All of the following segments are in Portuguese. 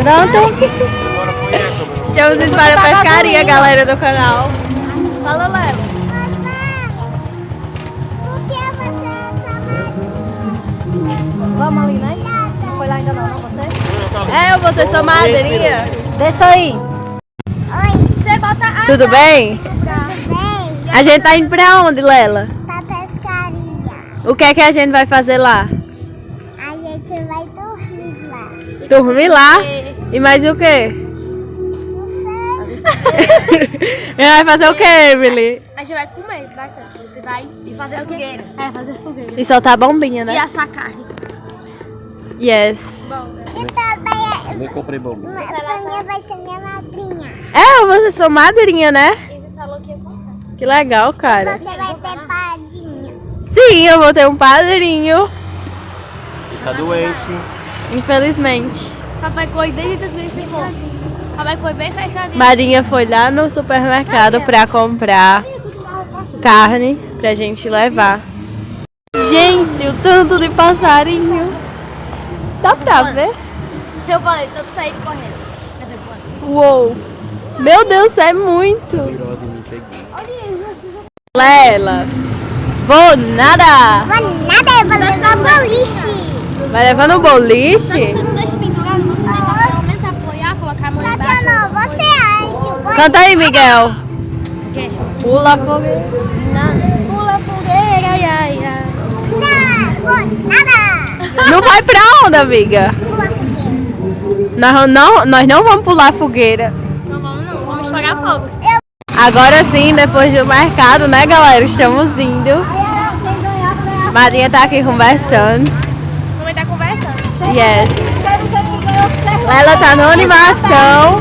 Pronto? Estamos indo para a pescaria, galera do canal. Fala, Lela. Vamos ali, né? Não foi lá ainda não você? É, eu vou ter sua madrinha. Desce aí. Oi. Você bota a... Tudo bem? Tudo bem? A gente tá indo pra onde, Lela? Pra pescaria. O que é que a gente vai fazer lá? A gente vai dormir lá. Dormir lá? E mais o quê? Não sei. Vai fazer o quê, Emily? A gente vai comer bastante. A gente vai fazer fogueira. É, fazer fogueira. E soltar bombinha, E né? assar carne. Yes. E também Nem comprei bombom. a Sonia vai ser minha madrinha. É, você é sua madrinha, né? Esse falou que ia comprar. Que legal, cara. Você vai ter padrinho. Sim, eu vou ter um padrinho. E tá doente. Infelizmente. Papai foi desde 2005. Papai foi bem fechadinho. Marinha foi lá no supermercado pra comprar carne pra gente levar. Gente, o tanto de passarinho. Dá pra ver? Eu falei, tô saindo correndo. Uou! Meu Deus, é muito! Poderosa me pegou. Lela! Vou nada! Vou nada, eu vou levar boliche. Vai levando o boliche? Você não deixa pendurado, você tenta pelo menos apoiar, colocar a mão Só que embaixo. eu não, você acha. Canta aí, Miguel! O quê? Pula a fogueira! Pula fogueira, ai, ai, ai. Não, vou nada. Não vai pra onde, amiga? Pula fogueira. Nós não vamos pular a fogueira. Não vamos não, vamos estourar fogo. Agora sim, depois do mercado, né, galera? Estamos indo. Marinha tá aqui conversando. Vamos estar conversando. Yes. Lela tá na animação.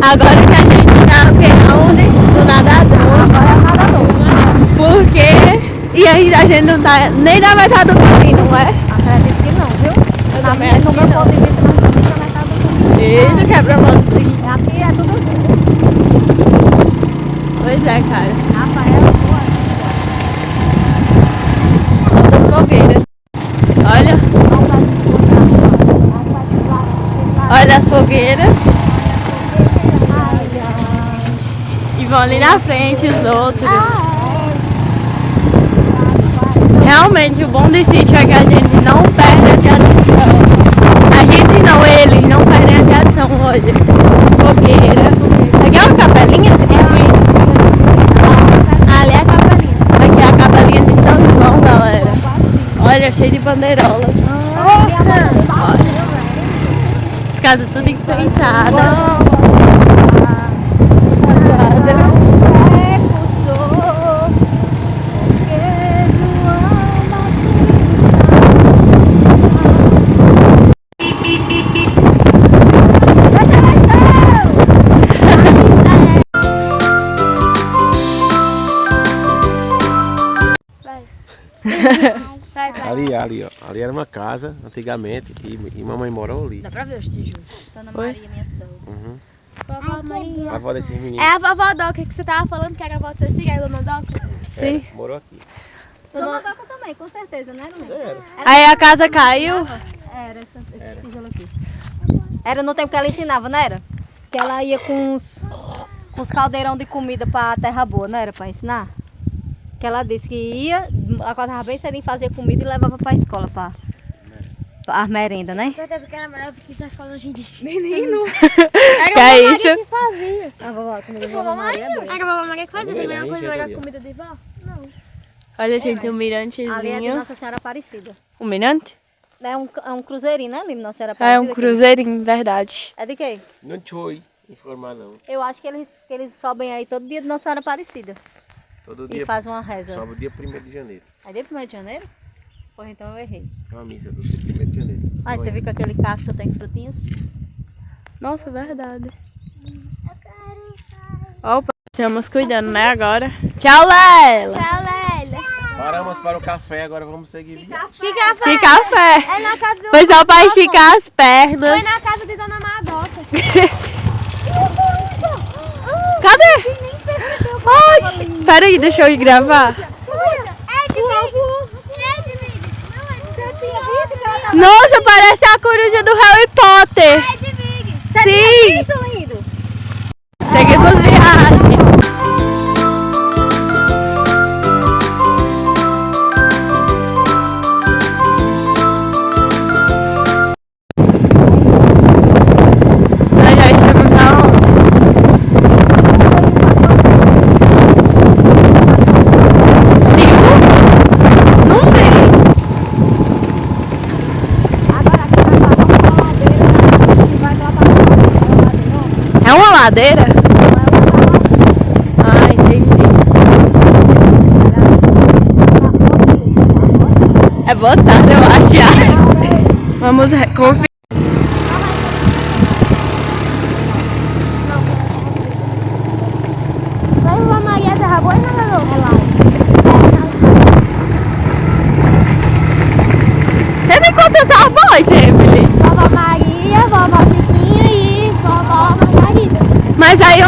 Agora que a gente tá o quê? Aonde? Do nadador. Agora é nadador. Porque... E aí a gente não tá nem na metade do caminho, não é? Acredito que não, viu? Eu também acho No que meu não. ponto de vista, nós estamos na metade do caminho. Eita, quebra-mãozinho. Aqui é tudo junto. Pois é, cara. Rafael, Outras fogueiras. Olha. Olha as fogueiras. E vão ali na frente os outros. Realmente o bom desse sítio é que a gente não perde a tradição. A gente não, eles não perdem a tradição, olha. Fogueira. Aqui é uma capelinha? Ali é a capelinha. Aqui é a capelinha de São João, galera. Olha, cheio de bandeirolas. Olha. As casas tudo enfeitadas. Ali, ó. Ali era uma casa, antigamente, e mamãe morou ali. Dá pra ver os tijolos. Dona Maria, minha sogra. Uhum. Vovó Maria. A avó desses meninos. É a vovó Doca que você tava falando que era a avó de Cecília, é a dona Doca? Era, morou aqui. Dona Doca também, com certeza, né, Lumena? Era. Aí a casa caiu. Era, esses tijolos aqui. Era no tempo que ela ensinava, não era? Que ela ia com os caldeirão de comida pra terra boa, não era? Pra ensinar? Que ela disse que ia, acordava bem cedinho, fazia comida e levava pra escola, pra a merenda, né? Com certeza que era melhor do que na escola hoje em dia. Menino. Era Que a é vovó Maria isso? que fazia. A vovó, a comida da Vovó vovó Maria é boa. Era a vovó Maria que fazia. A Vamos ver, primeira a coisa gente era a ali, ó. comida de vó? Não. Olha, gente, um Ali é de mirantezinho. Nossa Senhora Aparecida. Um mirante? É um cruzeirinho, né, ali, Nossa Senhora Ah, é Aparecida? um cruzeirinho, verdade. É de quê? Não te oi informar não. Eu acho que eles sobem aí todo dia de Nossa Senhora Aparecida. Todo E dia fazem uma reza. sobe o dia 1º de janeiro. É dia 1º de janeiro? Pois então eu errei. É uma missa do dia 1º de janeiro. Ah, você viu que aquele cacto tem frutinhos? Nossa, verdade. Opa, estamos cuidando, né, agora. Tchau, Lela. Tchau, Lélia. Paramos para o café, agora vamos seguir viagem. Que café? Que café. É na casa do... Foi só pra esticar as pernas. Foi na casa de Dona Madoca. Cadê? Oxi, peraí, deixa eu ir gravar. É de Big. É de Big. Não, é de Big. Visto que ela tava... Nossa, parece a coruja do Harry Potter. É de Big. Sim, Isso, lindo! seguimos viagem. Nós já estamos aonde? Não vi. Agora aqui vai passar uma ladeira, que vai lá para É uma ladeira? Ah, entendi. É botada, eu acho. Já. Vamos conferir. Vai uma Maria Terra Boa e nada não. Você me conta essa voz, Emily. Vovó Maria, vovó Chiquinha e vovó Margarida. Mas aí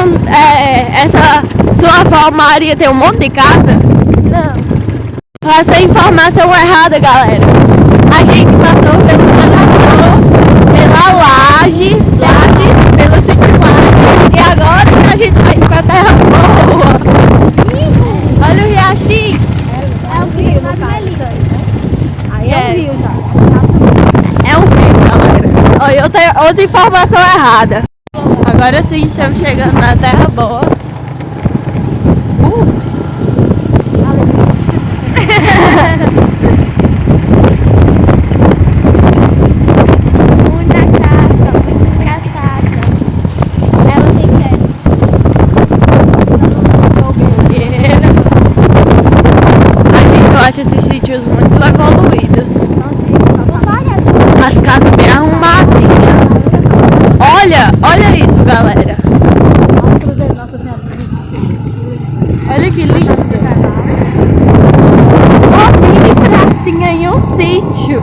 essa sua avó Maria tem um monte de casa? Não. Essa informação errada, galera. A gente passou pela laje, pelo sítio laje. E agora a gente vai ir pra Terra Boa. Olha o riachinho. É o rio, não é Aí é o rio já. É um rio, galera. Olha, outra informação errada. Agora sim, estamos chegando na Terra Boa. Muita casa, muito engraçada. Ela tem A gente acha esses sítios muito evoluídos. As casas bem arrumadinhas. Olha isso, galera. Olha que lindo. Olha que pracinha em um sítio.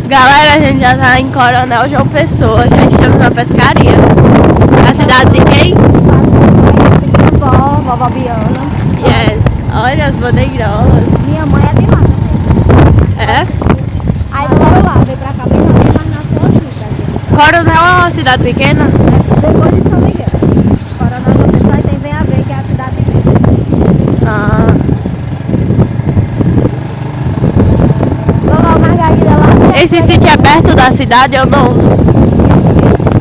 Galera, a gente já tá em Coronel João Pessoa, já estamos na pescaria. A cidade de quem? Vovó Biana. Yes. Olha as bandeirolas. Minha mãe é de lá também. É? Aí foram lá, veio pra cá bem também, mas nasceu aqui, tá? Coronel é uma cidade pequena? Depois de São Miguel. Coronel João Pessoa aí tem bem a ver, que é a cidade de Ah. Vovó Margarida lá. Esse sítio é perto da cidade ou não?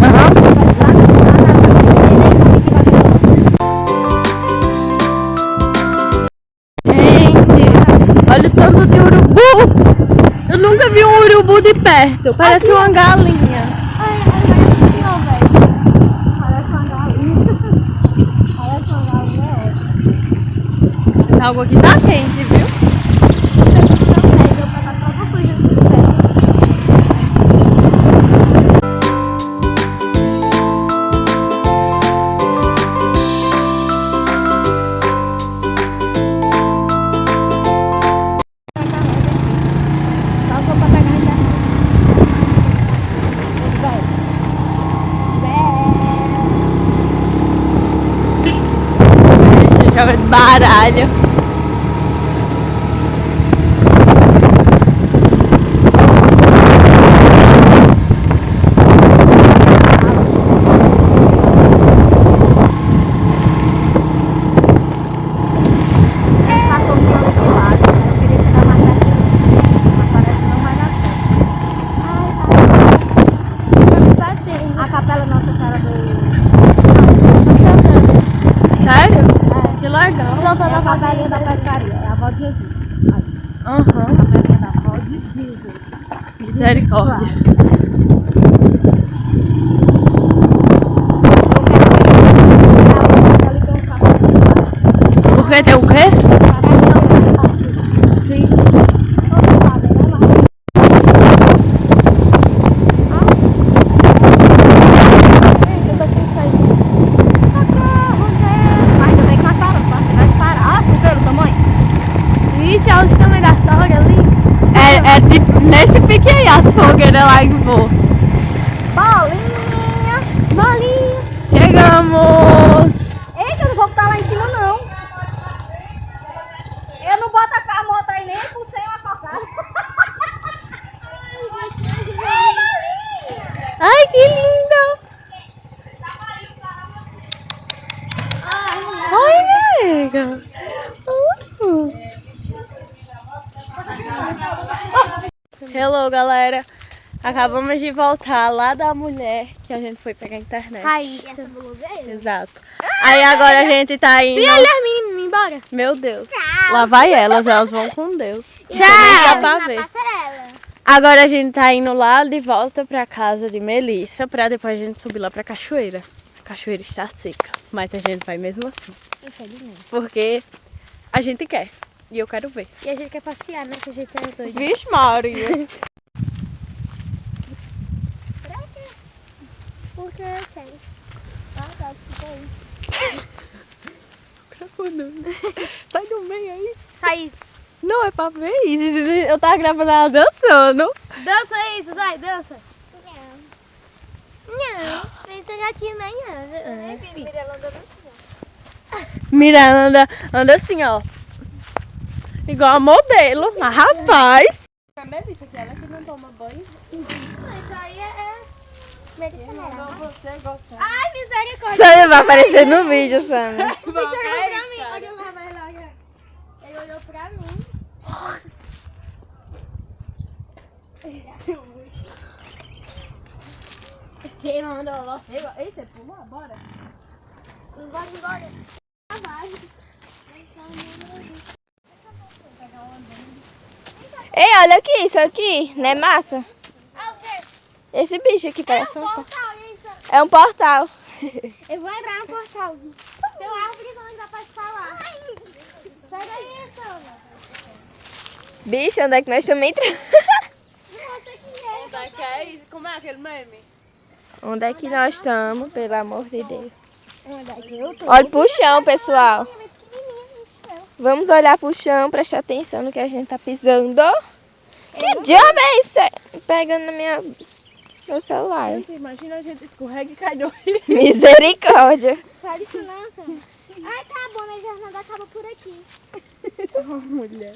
Aham. Gente, olha o tanto de urubu. Eu nunca vi um urubu de perto. Parece uma galinha. Essa água aqui tá quente, viu? Joga de baralho. A capela não Ela veio. Sério? Que legal. É a velhinha da pescaria, é a avó de Jesus. Aham. A velhinha da avó de Jesus. Misericórdia. Porque tem o quê? Sim. Vixe, olha o tamanho da sogra ali. É tipo nesse pique aí as fogueiras lá que voam. Bolinha! Bolinha! Chegamos! Eita, eu não vou botar lá em cima não. Eu não boto a moto aí nem por sem uma cocada. Ai, que lindo! Oi, nega! Hello, galera! Acabamos de voltar lá da mulher que a gente foi pegar a internet. Essa blogueira. Exato. Aí agora a gente tá indo... E olha as meninas embora. Meu Deus. Lá vai elas vão com Deus. Tchau. Dá pra Na ver. passarela. Agora a gente tá indo lá de volta pra casa de Melissa, pra depois a gente subir lá pra cachoeira. A cachoeira está seca, mas a gente vai mesmo assim. Infelizmente. Porque a gente quer. E eu quero ver. E a gente quer passear, né? Que a gente é doido. Vixe, Maria. Porque eu quero. Sai do meio aí. Thaís, Não, é pra ver isso. Eu tava gravando ela dançando. dança isso, vai, dança. Não, pensa gatinho não. Miranda anda assim, ó. Igual a modelo. Mas rapaz. A Melissa, que ela que não toma banho. Isso aí é medicinal. Você gosta. Ai, misericórdia. Sammy vai aparecer no vídeo, Sammy. O bicho olhou pra mim. Olha lá, vai lá. Ele olhou pra mim. Quem mandou você? Ei, você pulou? Bora. Embora. Ei, olha aqui, isso aqui. Não é massa? Esse bicho aqui parece um portal. É um portal. Eu vou entrar no portal. Tem árvore que não dá pra falar. Pega isso, Ana. Bicho, onde é que nós estamos entrando? Você que é. Onde é que é isso? Como é aquele meme? Onde é que nós estamos, pelo amor de Deus? Olha pro chão, pessoal. Vamos olhar pro chão, prestar atenção no que a gente tá pisando. Que diabo é isso? Pegando na meu celular. Imagina a gente escorrega e cai no rio. Misericórdia. Fala isso não, Sam. Ai, tá bom, a jornada acaba por aqui. Mulher.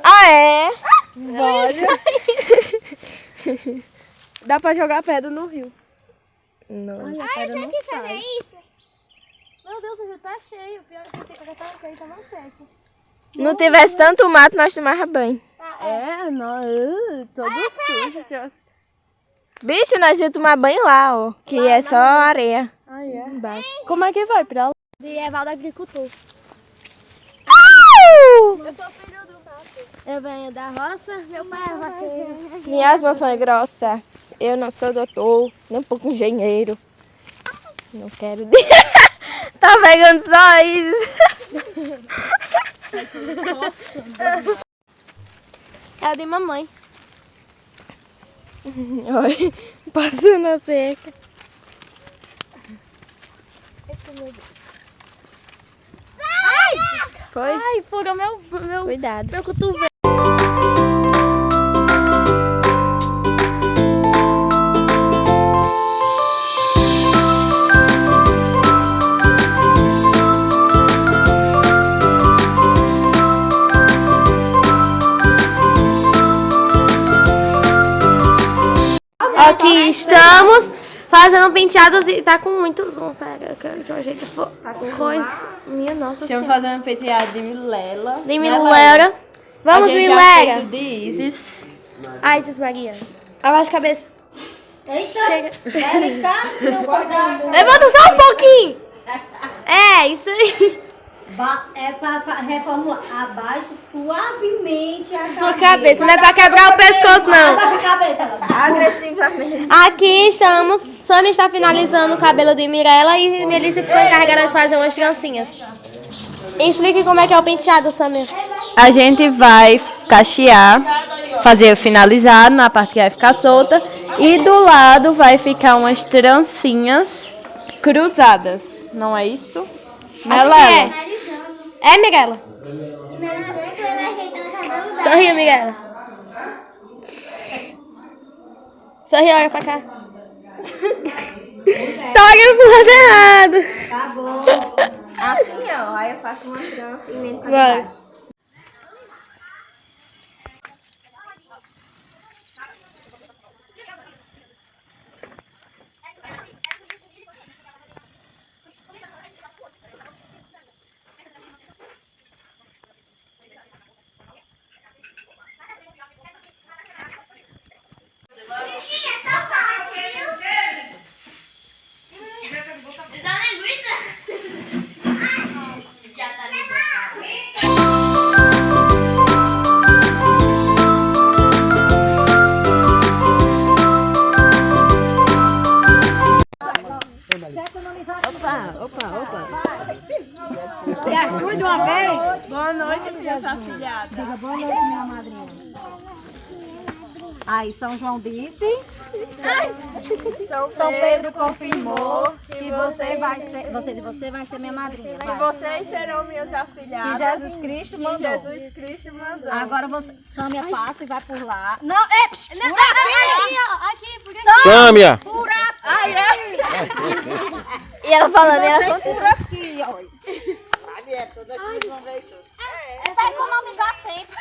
Ah, é? Bora. Dá pra jogar pedra no rio. Não. Ai, a Ai, pedra você não quis fazer sai. isso? Meu Deus, já tá cheio. Pior que já tá cheio, tá não seco. Não tivesse tanto mato, nós tomávamos banho. É, não, todo sujo. Bicho, nós ia tomar banho lá, ó. Que é só areia. Ai, é. Como é que vai pra lá? De Evaldo Agricultor. Eu sou filho do mato. Eu venho da roça, meu pai é vaqueiro. Minhas mãos são grossas. Eu não sou doutor, nem um pouco engenheiro. Não quero. Tá pegando só isso. É o de mamãe. Olha, passando a seca. Foi? Ai, furou meu Cuidado. cotovelo. Aqui estamos fazendo penteados e tá com muito zoom. Pera, que eu ajeito coisa. Minha nossa Estamos senhora. fazendo um penteado de Milela. De Milera. Vamos, a gente já Milera. fez o de Isis. Ai, Isis Maria. Abaixa a cabeça. Eita, Chega. delicado, não pode dar um... Levanta só um pouquinho. É, isso aí. É pra reformular. Abaixe suavemente a Sua cabeça, não é pra quebrar o pescoço, não. Abaixa a cabeça. Agressivamente. Aqui estamos. Sammy está finalizando o cabelo de Mirella e Melissa ficou encarregada de fazer umas trancinhas. Explique como é que é o penteado, Sammy. A gente vai cachear, fazer o finalizado na parte que vai ficar solta. E do lado vai ficar umas trancinhas cruzadas. Não é isto? Acho que é. É, Mirella? Sorria, Mirella. Sorria, olha pra cá. Histórias do lado errado. Tá bom. Assim, ó. Aí eu faço uma trança e emendo pra Vai. baixo. Boa noite, minha afilhada. Diga boa noite, minha madrinha. Aí, São João disse. São Pedro confirmou que você vai ser minha madrinha. E vocês serão minhas afilhadas. Que Jesus Cristo mandou. Jesus Cristo mandou. Agora você, Sâmia, passa e vai por lá. Não, Aqui, porque Sâmia! E ela falando, ela por aqui, ó. é pra economizar tempo.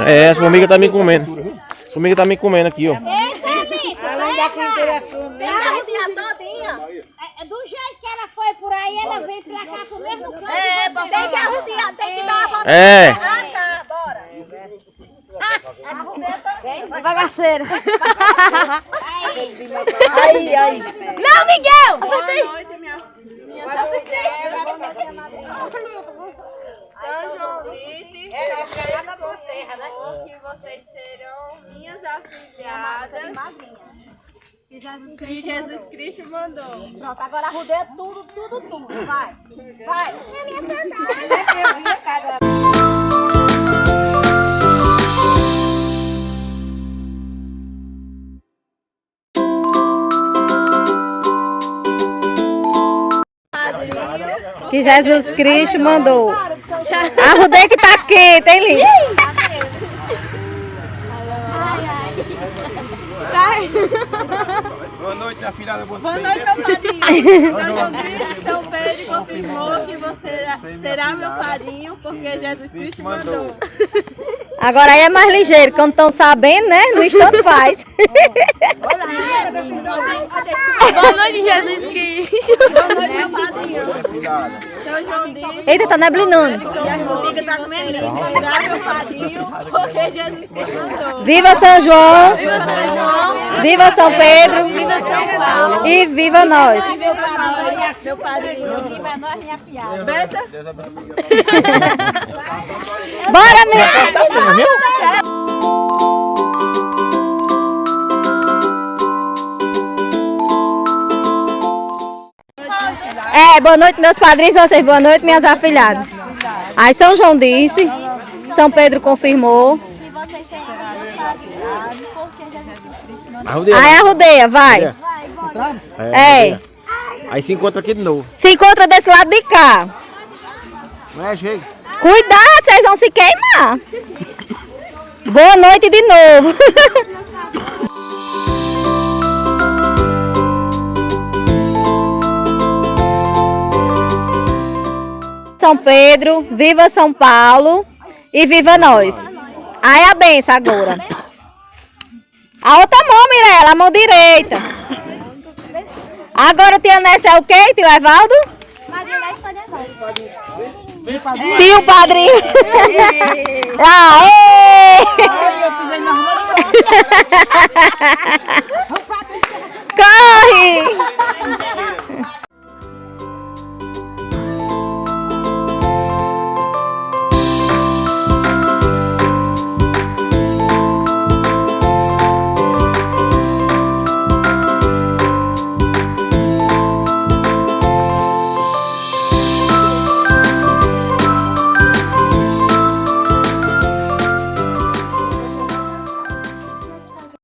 É, essa formiga tá me comendo. Essa formiga tá me comendo aqui, ó. Além da pintura sua, Do jeito que ela foi por aí, ela veio pra cá pro mesmo canto. Tem que arrodear, tem que dar uma volta. É. tá, bora. Bagaceira. Aí. Não, Miguel! Acertei. Boa noite, minhas afilhadas. São João disse que vocês serão minhas afilhadas. Que Jesus Cristo mandou. Pronto, agora arrodeia tudo. Vai. É minha sandália. Que Jesus Cristo mandou. Arrudei que tá quente, hein, Lili? Boa noite, minha filhada. Boa noite, meu padrinho. São João Cristo, São Pedro confirmou que você será meu padrinho, porque Jesus Cristo mandou. Agora aí é mais ligeiro, como estão sabendo, né? No instante faz. Boa noite, Jesus Cristo. Boa noite, meu padrinho. São João disse Eita, tá neblinando. que será meu padrinho, porque Jesus Cristo mandou. Viva São João, Viva São João, viva São Pedro viva São Paulo, e viva nós. viva meu padrinho, viva nós, minha piada. Beta? Bora, minha... Boa noite, meus padrinhos, vocês, boa noite, minhas afilhadas. Aí São João disse, São Pedro confirmou. Aí arrodeia, vai. É. Aí se encontra aqui de novo. Se encontra desse lado de cá. Não é, chega. Cuidado, vocês vão se queimar. Boa noite de novo. São Pedro, viva São Paulo e viva nós. Aí a benção agora. A outra mão, Mirella, a mão direita. Agora tia Nessa é o quê, tio Evaldo? Tio Padrinho. Aê!